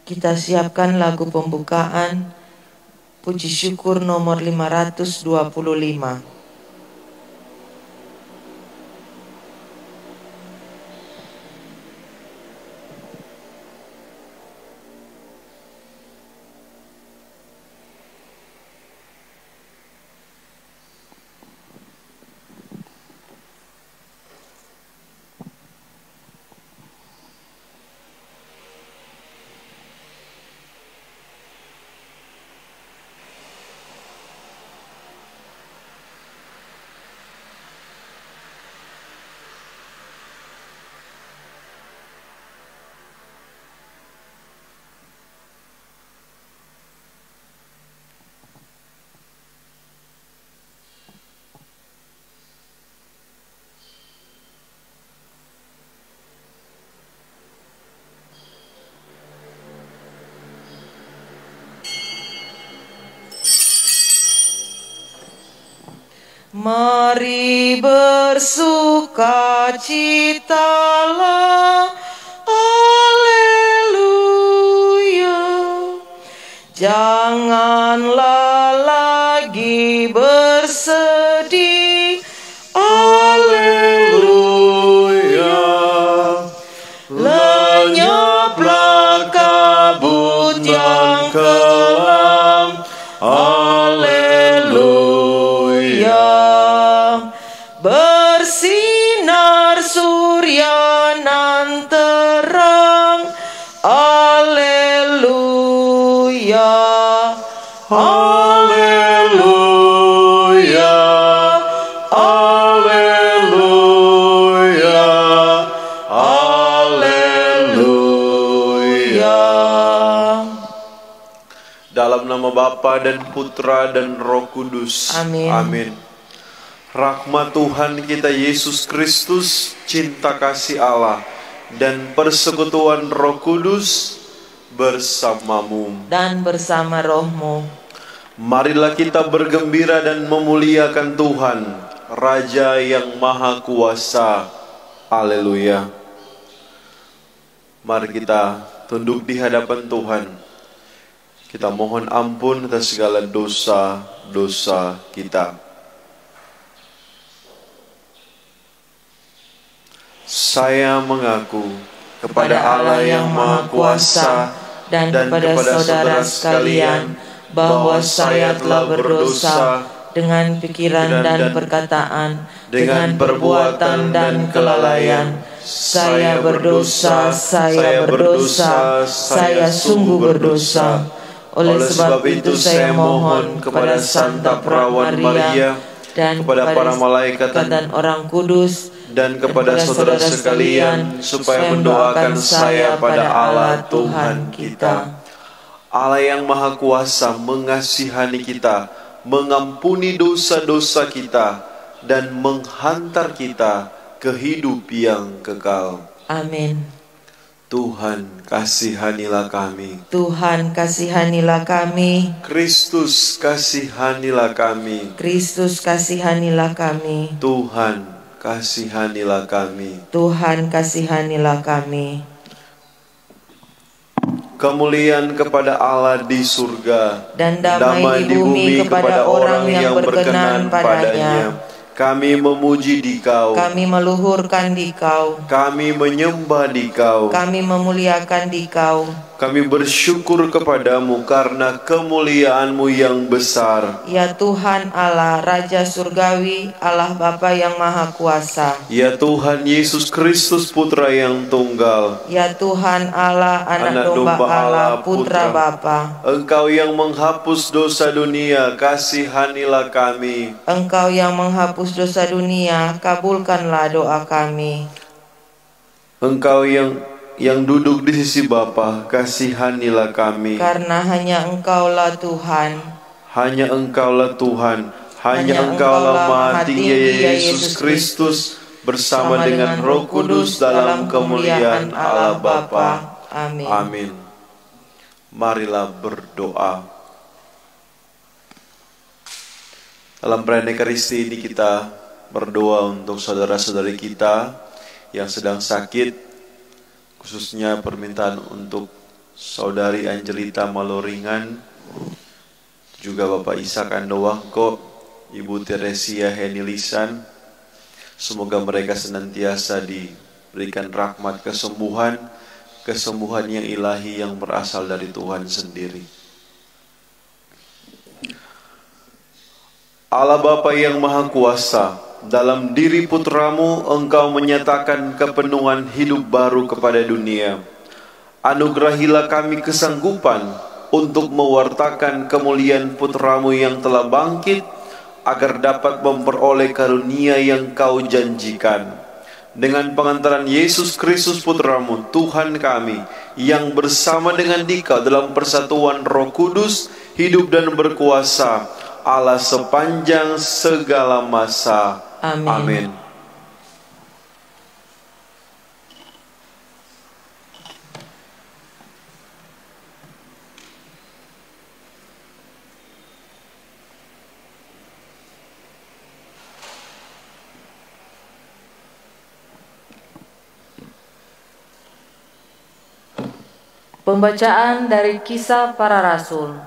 Kita siapkan lagu pembukaan puji syukur nomor 525. Mari bersukacitalah, haleluya. Janganlah lagi bersedih, haleluya. Lenyaplah kabut yang kelam, haleluya. Bersinar surya nan terang, haleluya. Haleluya, haleluya, haleluya. Dalam nama Bapa dan Putra dan Roh Kudus. Amin. Amin. Rahmat Tuhan kita Yesus Kristus, cinta kasih Allah, dan persekutuan Roh Kudus bersamamu Dan bersama rohmu. Marilah kita bergembira dan memuliakan Tuhan, Raja yang Maha Kuasa. Haleluya. Mari kita tunduk di hadapan Tuhan. Kita mohon ampun atas segala dosa-dosa kita. Saya mengaku kepada Allah yang Maha Kuasa dan kepada saudara sekalian bahwa saya telah berdosa dengan pikiran dan perkataan, dengan perbuatan dan kelalaian. Saya berdosa, saya berdosa, saya sungguh berdosa. Oleh sebab itu saya mohon kepada Santa Perawan Maria dan kepada para malaikat dan orang kudus dan kepada saudara sekalian supaya mendoakan saya pada Allah Tuhan kita. Allah yang Maha Kuasa mengasihani kita, mengampuni dosa-dosa kita, dan menghantar kita ke hidup yang kekal. Amin. Tuhan kasihanilah kami. Tuhan kasihanilah kami. Kristus kasihanilah kami. Kristus kasihanilah kami. Tuhan kasihanilah kami. Tuhan kasihanilah kami. Kemuliaan kepada Allah di surga Dan damai di bumi kepada orang yang berkenan padanya. Kami memuji Dikau, Kami meluhurkan Dikau, kami menyembah Dikau, kami memuliakan Dikau. kami bersyukur kepadamu karena kemuliaan-Mu yang besar. Ya Tuhan Allah, Raja Surgawi, Allah Bapa yang Maha Kuasa. Ya Tuhan Yesus Kristus Putra yang tunggal. Ya Tuhan Allah, Anak Domba Allah, Putra Bapa. Engkau yang menghapus dosa dunia, kasihanilah kami. Engkau yang menghapus dosa dunia, kabulkanlah doa kami. Engkau yang duduk di sisi Bapa, kasihanilah kami. Karena hanya Engkaulah Tuhan. Hanya Engkaulah Tuhan, hanya Engkaulah Maha Tinggi Yesus Kristus bersama dengan Roh Kudus dalam kemuliaan Allah Bapa. Amin. Amin. Marilah berdoa. Dalam perayaan Ekaristi ini kita berdoa untuk saudara-saudari kita yang sedang sakit, khususnya permintaan untuk Saudari Angelita Maloringan, juga Bapak Ishak Andowangko, Ibu Teresia Henilisan. Semoga mereka senantiasa diberikan rahmat kesembuhan yang ilahi yang berasal dari Tuhan sendiri. Allah Bapa yang Maha Kuasa, dalam diri putramu Engkau menyatakan kepenuhan hidup baru kepada dunia. Anugerahilah kami kesanggupan untuk mewartakan kemuliaan putramu yang telah bangkit, agar dapat memperoleh karunia yang Kau janjikan. Dengan pengantaran Yesus Kristus putramu, Tuhan kami, yang bersama dengan Dikau dalam persatuan Roh Kudus, hidup dan berkuasa, Allah sepanjang segala masa. Amin. Amin. Pembacaan dari Kisah Para Rasul.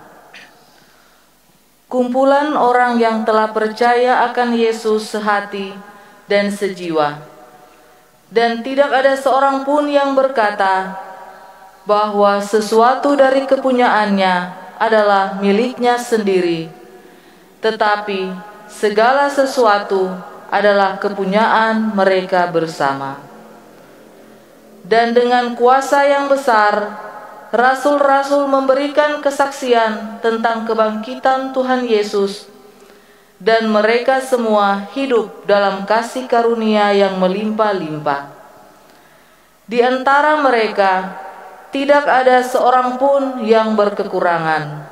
Kumpulan orang yang telah percaya akan Yesus sehati dan sejiwa, dan tidak ada seorang pun yang berkata bahwa sesuatu dari kepunyaannya adalah miliknya sendiri, tetapi segala sesuatu adalah kepunyaan mereka bersama. Dan dengan kuasa yang besar, rasul-rasul memberikan kesaksian tentang kebangkitan Tuhan Yesus, dan mereka semua hidup dalam kasih karunia yang melimpah-limpah. Di antara mereka tidak ada seorang pun yang berkekurangan,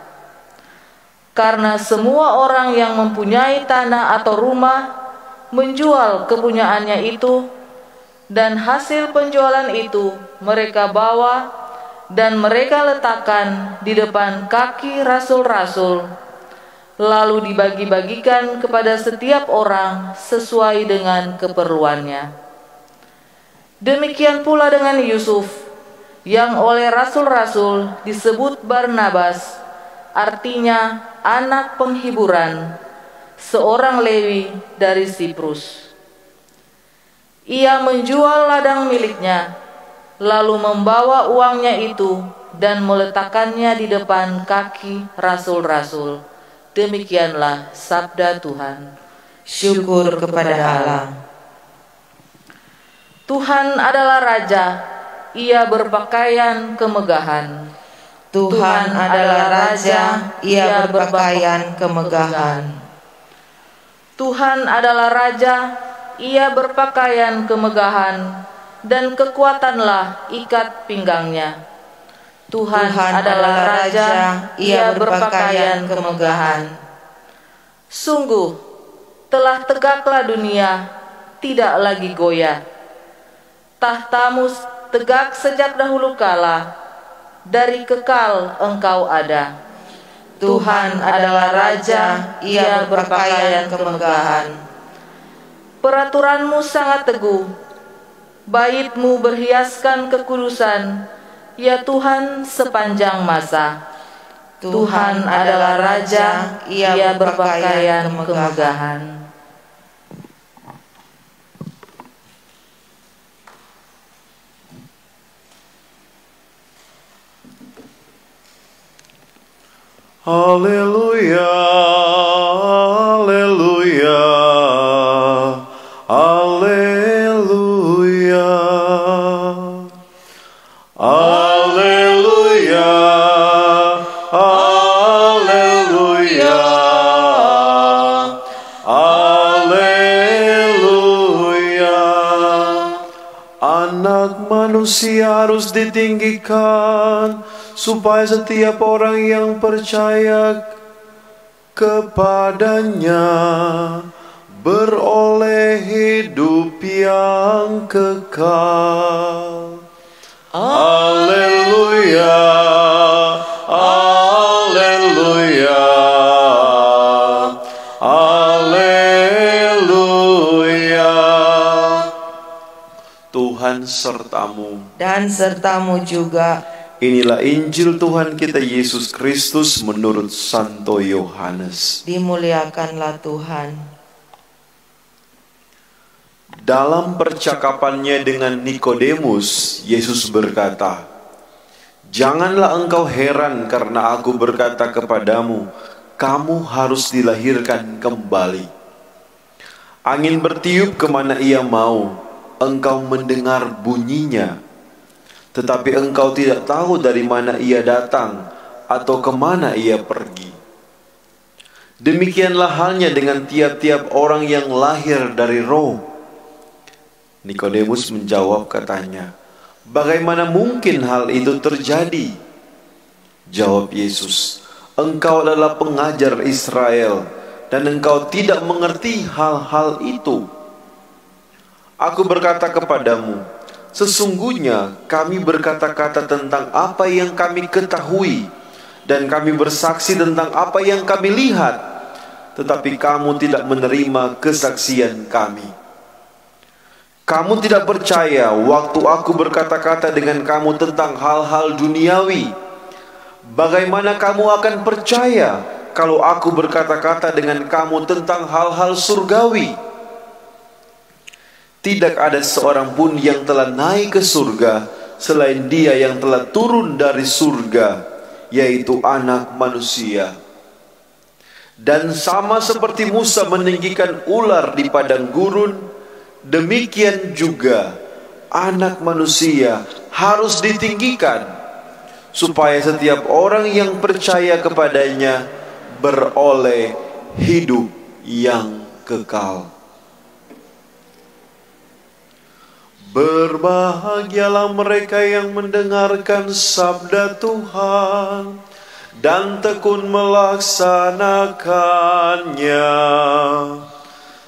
karena semua orang yang mempunyai tanah atau rumah menjual kepunyaannya itu, dan hasil penjualan itu mereka bawa dan mereka letakkan di depan kaki rasul-rasul, lalu dibagi-bagikan kepada setiap orang sesuai dengan keperluannya. Demikian pula dengan Yusuf, yang oleh rasul-rasul disebut Barnabas, artinya anak penghiburan, seorang Lewi dari Siprus. Ia menjual ladang miliknya, lalu membawa uangnya itu dan meletakkannya di depan kaki rasul-rasul. Demikianlah sabda Tuhan. Syukur kepada Allah. Tuhan adalah Raja, Ia berpakaian kemegahan. Tuhan adalah Raja, Ia berpakaian kemegahan. Tuhan adalah Raja, Ia berpakaian kemegahan, dan kekuatanlah ikat pinggangnya. Tuhan adalah Raja, Ia berpakaian kemegahan. Sungguh, telah tegaklah dunia, tidak lagi goyah. Tahtamu tegak sejak dahulu kala, dari kekal Engkau ada. Tuhan adalah Raja, Ia berpakaian kemegahan. Peraturanmu sangat teguh, bait-Mu berhiaskan kekudusan, ya Tuhan sepanjang masa. Tuhan adalah Raja, Ia berpakaian kemegahan. Haleluya, haleluya, haleluya, haleluya, haleluya, haleluya. Anak manusia harus ditinggikan, supaya setiap orang yang percaya kepadanya beroleh hidup yang kekal. Haleluya, haleluya, haleluya. Tuhan sertamu Dan sertamu juga, Inilah Injil Tuhan kita Yesus Kristus menurut Santo Yohanes. Dimuliakanlah Tuhan. Dalam percakapannya dengan Nikodemus, Yesus berkata, "Janganlah engkau heran karena aku berkata kepadamu, kamu harus dilahirkan kembali. Angin bertiup kemana ia mau, engkau mendengar bunyinya, tetapi engkau tidak tahu dari mana ia datang atau kemana ia pergi. Demikianlah halnya dengan tiap-tiap orang yang lahir dari roh." Nikodemus menjawab katanya, "Bagaimana mungkin hal itu terjadi?" Jawab Yesus, "Engkau adalah pengajar Israel dan engkau tidak mengerti hal-hal itu. Aku berkata kepadamu, sesungguhnya kami berkata-kata tentang apa yang kami ketahui dan kami bersaksi tentang apa yang kami lihat, tetapi kamu tidak menerima kesaksian kami. Kamu tidak percaya waktu aku berkata-kata dengan kamu tentang hal-hal duniawi. Bagaimana kamu akan percaya kalau aku berkata-kata dengan kamu tentang hal-hal surgawi? Tidak ada seorang pun yang telah naik ke surga selain Dia yang telah turun dari surga, yaitu Anak Manusia. Dan sama seperti Musa meninggikan ular di padang gurun, demikian juga Anak Manusia harus ditinggikan, supaya setiap orang yang percaya kepadanya beroleh hidup yang kekal." Berbahagialah mereka yang mendengarkan sabda Tuhan dan tekun melaksanakannya.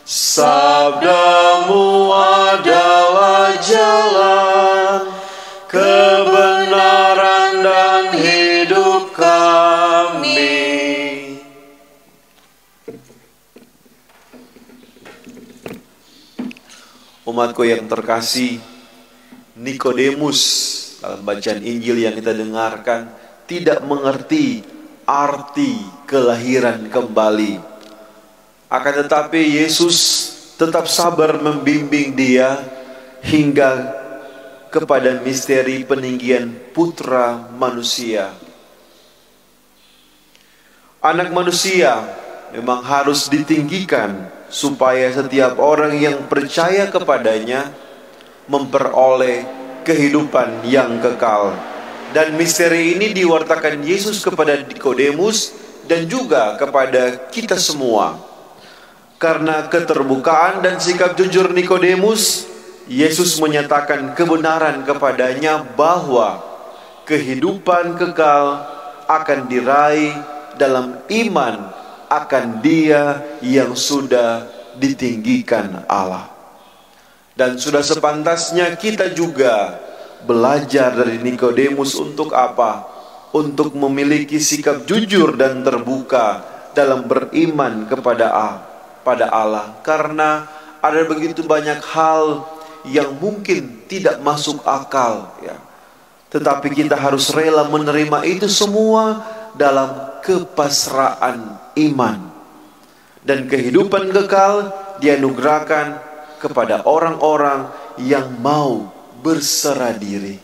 Sabdamu adalah jalan, kebenaran dan hidup kami. Umatku yang terkasih, Nikodemus dalam bacaan Injil yang kita dengarkan tidak mengerti arti kelahiran kembali. Akan tetapi Yesus tetap sabar membimbing dia hingga kepada misteri peninggian Putra Manusia. Anak manusia memang harus ditinggikan supaya setiap orang yang percaya kepadanya memperoleh kehidupan yang kekal. Dan misteri ini diwartakan Yesus kepada Nikodemus dan juga kepada kita semua. Karena keterbukaan dan sikap jujur Nikodemus, Yesus menyatakan kebenaran kepadanya bahwa kehidupan kekal akan diraih dalam iman akan Dia yang sudah ditinggikan Allah. Dan sudah sepantasnya kita juga belajar dari Nikodemus untuk apa? Untuk memiliki sikap jujur dan terbuka dalam beriman kepada Allah. Karena ada begitu banyak hal yang mungkin tidak masuk akal, ya. Tetapi kita harus rela menerima itu semua dalam kepasrahan iman. Dan kehidupan kekal dianugerahkan kepada orang-orang yang mau berserah diri.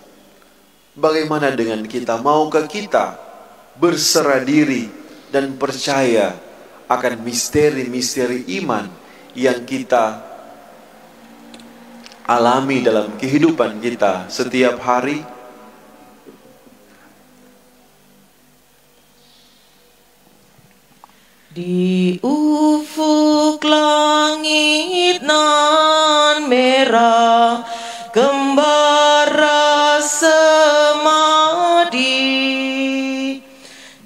Bagaimana dengan kita? Maukah kita berserah diri dan percaya akan misteri-misteri iman yang kita alami dalam kehidupan kita setiap hari? Di ufuk langit nan merah, kembara semadi,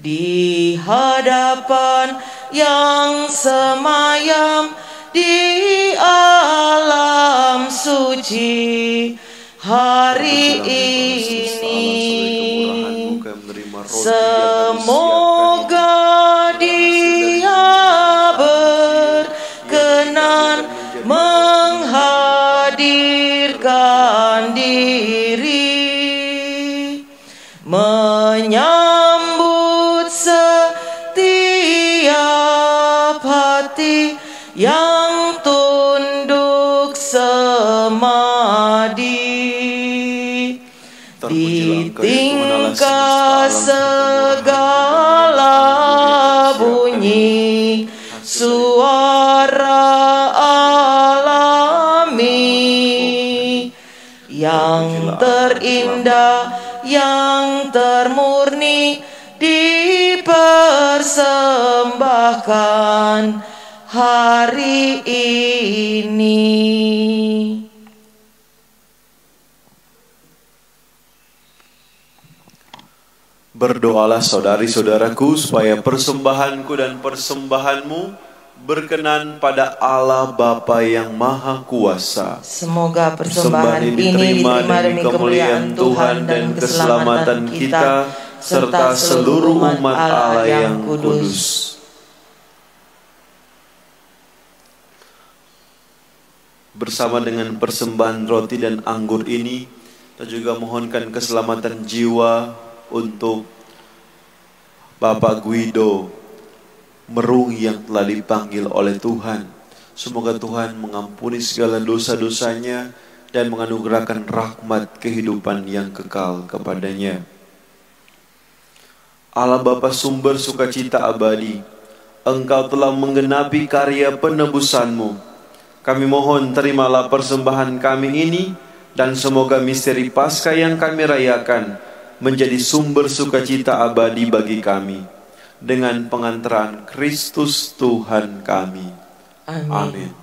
di hadapan yang semayam di alam suci, hari ini semoga Dia berkenan menghadirkan diri, menyambut setiap hati yang tunduk semadi. Di tingkah segala bunyi suara alami yang terindah, yang termurni dipersembahkan hari ini. Berdoalah saudari-saudaraku supaya persembahanku dan persembahanmu berkenan pada Allah Bapa yang Maha Kuasa. Semoga persembahan ini diterima demi kemuliaan Tuhan dan keselamatan kita serta seluruh umat Allah yang kudus. Bersama dengan persembahan roti dan anggur ini, kita juga mohonkan keselamatan jiwa untuk Bapak Guido Merung yang telah dipanggil oleh Tuhan. Semoga Tuhan mengampuni segala dosa-dosanya dan menganugerahkan rahmat kehidupan yang kekal kepadanya. Allah Bapa sumber sukacita abadi, Engkau telah menggenapi karya penebusan-Mu. Kami mohon terimalah persembahan kami ini, dan semoga misteri Paskah yang kami rayakan menjadi sumber sukacita abadi bagi kami, dengan pengantaran Kristus Tuhan kami. Amin.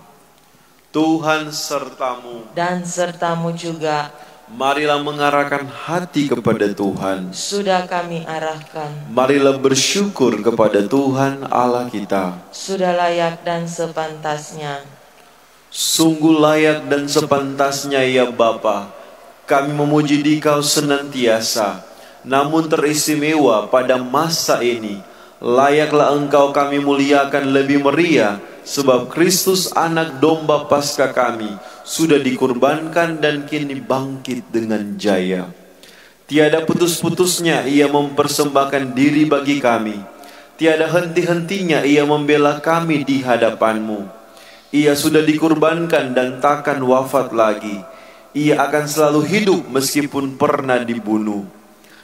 Tuhan sertamu, dan sertamu juga. Marilah mengarahkan hati kepada Tuhan. Sudah kami arahkan. Marilah bersyukur kepada Tuhan Allah kita. Sudah layak dan sepantasnya. Sungguh layak dan sepantasnya ya Bapa, kami memuji Dikau senantiasa. Namun teristimewa pada masa ini, layaklah Engkau kami muliakan lebih meriah, sebab Kristus anak domba Paskah kami sudah dikurbankan dan kini bangkit dengan jaya. Tiada putus-putusnya Ia mempersembahkan diri bagi kami. Tiada henti-hentinya Ia membela kami di hadapan-Mu. Ia sudah dikurbankan dan takkan wafat lagi. Ia akan selalu hidup meskipun pernah dibunuh.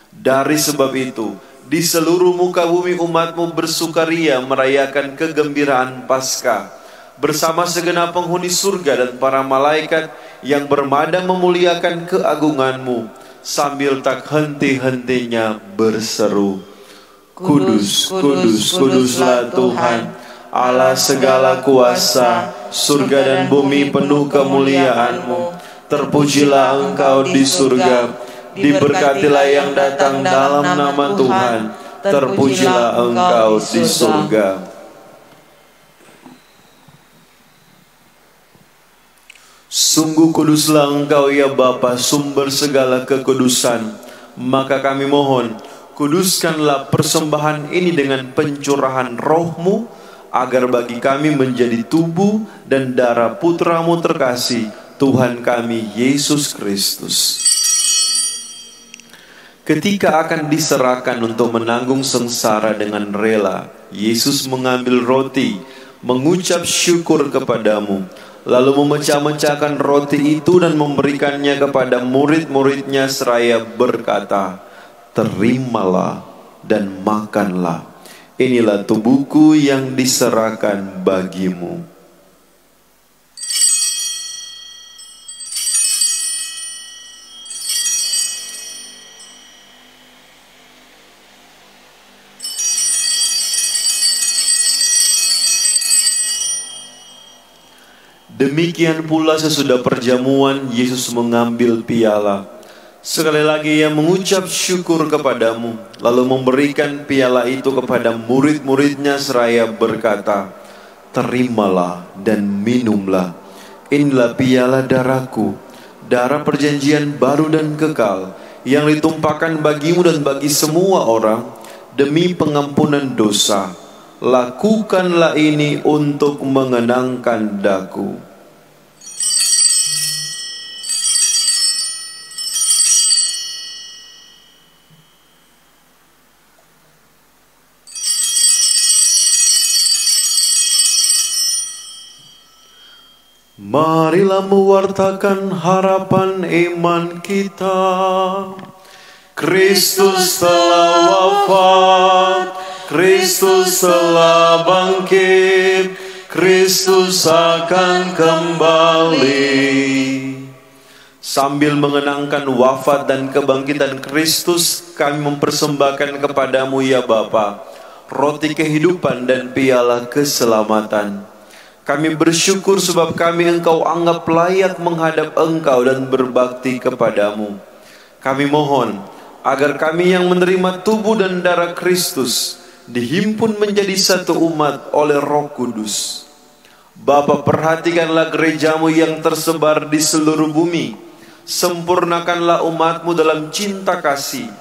Dari sebab itu, di seluruh muka bumi umat-Mu bersukaria merayakan kegembiraan Paskah, bersama segenap penghuni surga dan para malaikat yang bermada memuliakan keagungan-Mu, sambil tak henti-hentinya berseru, Kudus, kudus, kuduslah Tuhan, Allah segala kuasa, surga dan bumi penuh kemuliaan-Mu. Terpujilah Engkau di surga, diberkatilah yang datang dalam nama Tuhan, terpujilah Engkau di surga. Sungguh kuduslah Engkau ya Bapa, sumber segala kekudusan. Maka kami mohon, kuduskanlah persembahan ini dengan pencurahan Roh-Mu, agar bagi kami menjadi tubuh dan darah Putra-Mu terkasih, Tuhan kami Yesus Kristus. Ketika akan diserahkan untuk menanggung sengsara dengan rela, Yesus mengambil roti, mengucap syukur kepadamu, lalu memecah-mecahkan roti itu dan memberikannya kepada murid-muridnya seraya berkata, Terimalah dan makanlah. Inilah tubuhku yang diserahkan bagimu. Demikian pula sesudah perjamuan, Yesus mengambil piala. Sekali lagi Ia mengucap syukur kepadamu, lalu memberikan piala itu kepada murid-muridnya seraya berkata, Terimalah dan minumlah. Inilah piala darahku, darah perjanjian baru dan kekal, yang ditumpahkan bagimu dan bagi semua orang, demi pengampunan dosa. Lakukanlah ini untuk mengenangkan daku. Marilah mewartakan harapan iman kita. Kristus telah wafat, Kristus telah bangkit, Kristus akan kembali. Sambil mengenangkan wafat dan kebangkitan Kristus, kami mempersembahkan kepadamu ya Bapa, roti kehidupan dan piala keselamatan. Kami bersyukur sebab kami Engkau anggap layak menghadap Engkau dan berbakti kepadamu. Kami mohon agar kami yang menerima tubuh dan darah Kristus dihimpun menjadi satu umat oleh Roh Kudus. Bapa, perhatikanlah gerejamu yang tersebar di seluruh bumi. Sempurnakanlah umatmu dalam cinta kasih,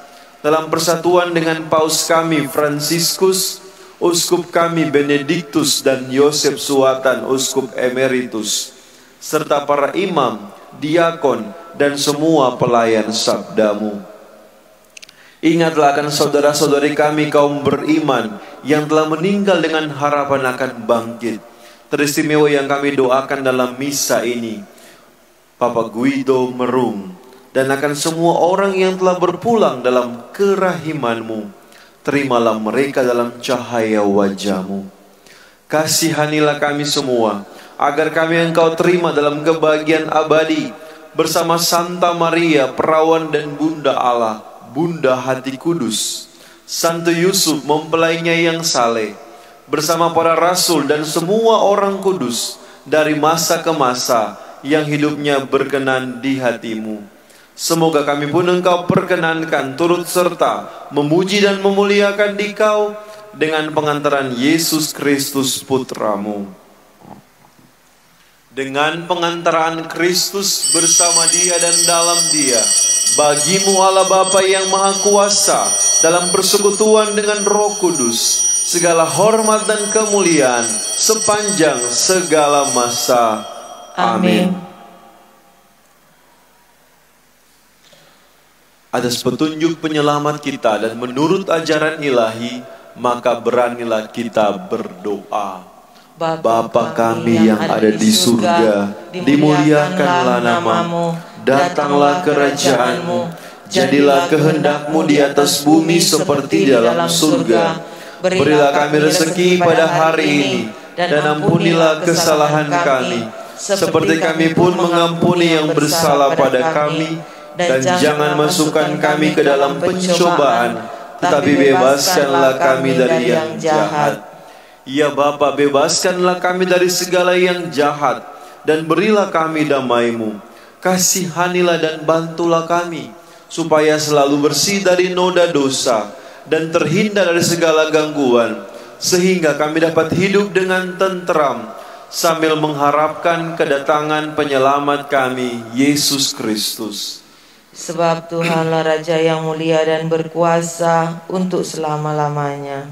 dalam persatuan dengan Paus kami Fransiskus, Uskup kami Benediktus dan Yosef Suatan, Uskup Emeritus, serta para imam, diakon, dan semua pelayan sabdamu. Ingatlah akan saudara-saudari kami kaum beriman yang telah meninggal dengan harapan akan bangkit. Teristimewa yang kami doakan dalam misa ini, Papa Guido Merung, dan akan semua orang yang telah berpulang dalam kerahiman-Mu. Terimalah mereka dalam cahaya wajah-Mu. Kasihanilah kami semua, agar kami Engkau terima dalam kebahagiaan abadi, bersama Santa Maria, Perawan dan Bunda Allah, Bunda Hati Kudus, Santo Yusuf, mempelainya yang saleh, bersama para rasul dan semua orang kudus, dari masa ke masa, yang hidupnya berkenan di hati-Mu. Semoga kami pun Engkau perkenankan turut serta memuji dan memuliakan Dikau dengan pengantaran Yesus Kristus Putra-Mu. Dengan pengantaran Kristus bersama Dia dan dalam Dia, bagi-Mu Allah Bapa yang Maha Kuasa, dalam persekutuan dengan Roh Kudus, segala hormat dan kemuliaan sepanjang segala masa. Amin. Atas petunjuk penyelamat kita dan menurut ajaran ilahi, maka beranilah kita berdoa. Bapa kami yang ada di surga, dimuliakanlah nama-Mu, datanglah kerajaan-Mu, jadilah kehendak-Mu di atas bumi seperti di dalam surga. Berilah kami rezeki pada hari ini, dan ampunilah kesalahan kami, seperti kami pun mengampuni yang bersalah pada kami. Dan jangan masukkan kami ke dalam pencobaan, tetapi bebaskanlah kami dari yang jahat. Ya Bapa, bebaskanlah kami dari segala yang jahat, dan berilah kami damai-Mu. Kasihanilah dan bantulah kami, supaya selalu bersih dari noda dosa, dan terhindar dari segala gangguan, sehingga kami dapat hidup dengan tenteram, sambil mengharapkan kedatangan penyelamat kami, Yesus Kristus. Sebab Tuhanlah Raja yang mulia dan berkuasa untuk selama-lamanya.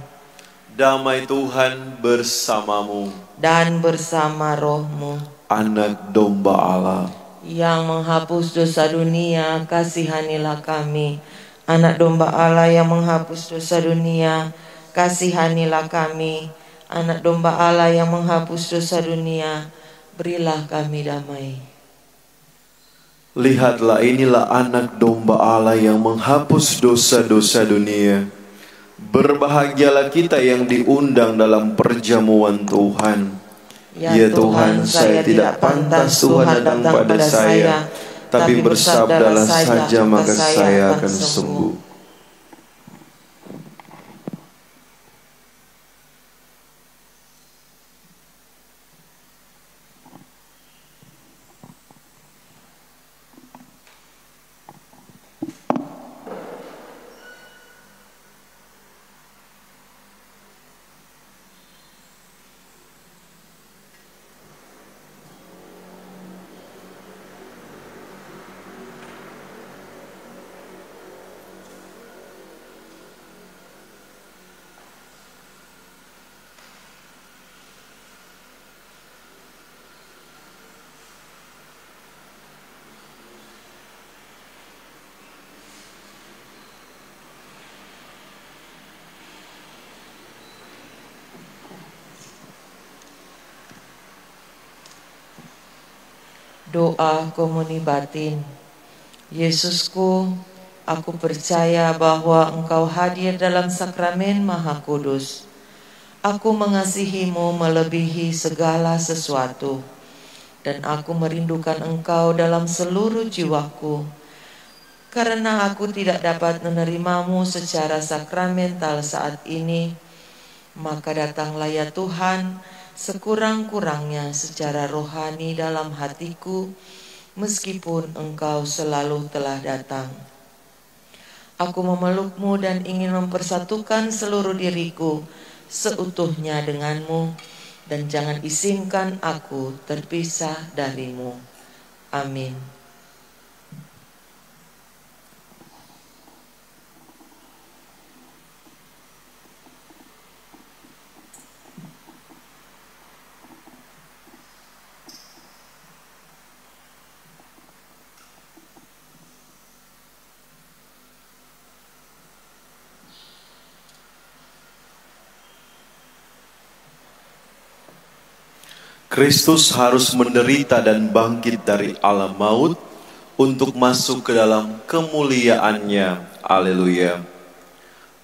Damai Tuhan bersamamu dan bersama rohmu. Anak domba Allah yang menghapus dosa dunia, kasihanilah kami. Anak domba Allah yang menghapus dosa dunia, kasihanilah kami. Anak domba Allah yang menghapus dosa dunia, berilah kami damai. Lihatlah, inilah anak domba Allah yang menghapus dosa-dosa dunia. Berbahagialah kita yang diundang dalam perjamuan Tuhan. Ya Tuhan, saya tidak pantas Tuhan datang pada saya, tapi bersabdalah saja maka saya akan sembuh. Doa komuni batin. Yesusku, aku percaya bahwa Engkau hadir dalam sakramen Maha Kudus. Aku mengasihimu melebihi segala sesuatu, dan aku merindukan Engkau dalam seluruh jiwaku. Karena aku tidak dapat menerimamu secara sakramental saat ini, maka datanglah ya Tuhan, sekurang-kurangnya secara rohani dalam hatiku, meskipun Engkau selalu telah datang. Aku memelukmu dan ingin mempersatukan seluruh diriku seutuhnya denganmu, dan jangan izinkan aku terpisah darimu. Amin. Kristus harus menderita dan bangkit dari alam maut untuk masuk ke dalam kemuliaannya. Haleluya.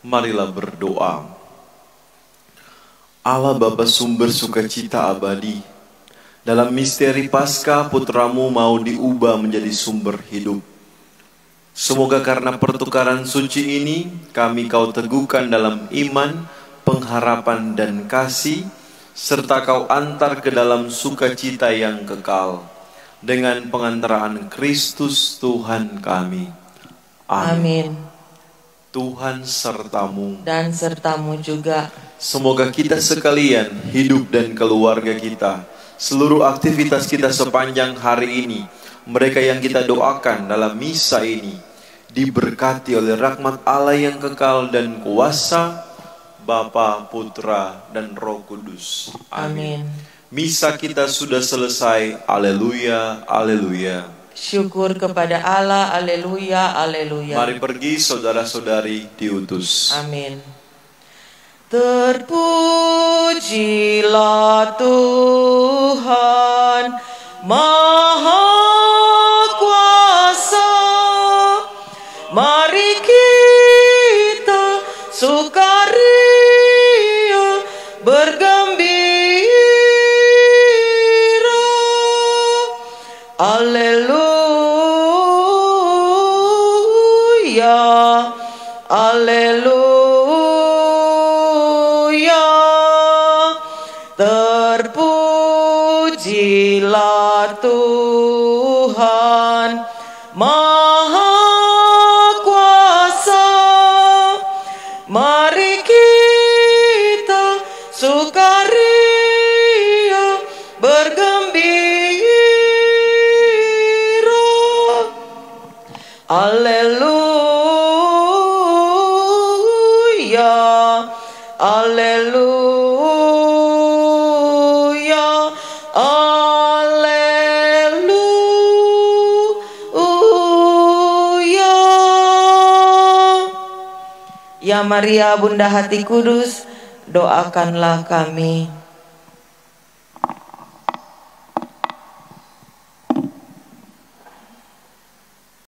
Marilah berdoa. Allah Bapa sumber sukacita abadi, dalam misteri Paskah putramu mau diubah menjadi sumber hidup. Semoga karena pertukaran suci ini kami kau teguhkan dalam iman, pengharapan dan kasih, serta kau antar ke dalam sukacita yang kekal dengan pengantaraan Kristus Tuhan kami. Amin. Tuhan sertamu Dan sertamu juga. Semoga kita sekalian, hidup dan keluarga kita, seluruh aktivitas kita sepanjang hari ini, mereka yang kita doakan dalam misa ini, diberkati oleh rahmat Allah yang kekal dan kuasa Bapa, Putra, dan Roh Kudus. Amin. Misa kita sudah selesai. Haleluya, haleluya. Syukur kepada Allah. Haleluya, haleluya. Mari pergi saudara-saudari diutus. Amin. Terpujilah Tuhan Maha Kuasa. Mari kita sukaria bergembira. Haleluya, haleluya. Terpujilah Tuhan Maha Kuasa. Mari kita sukaria bergembira. Haleluya, haleluya, haleluya. Ya Maria, Bunda Hati Kudus, doakanlah kami.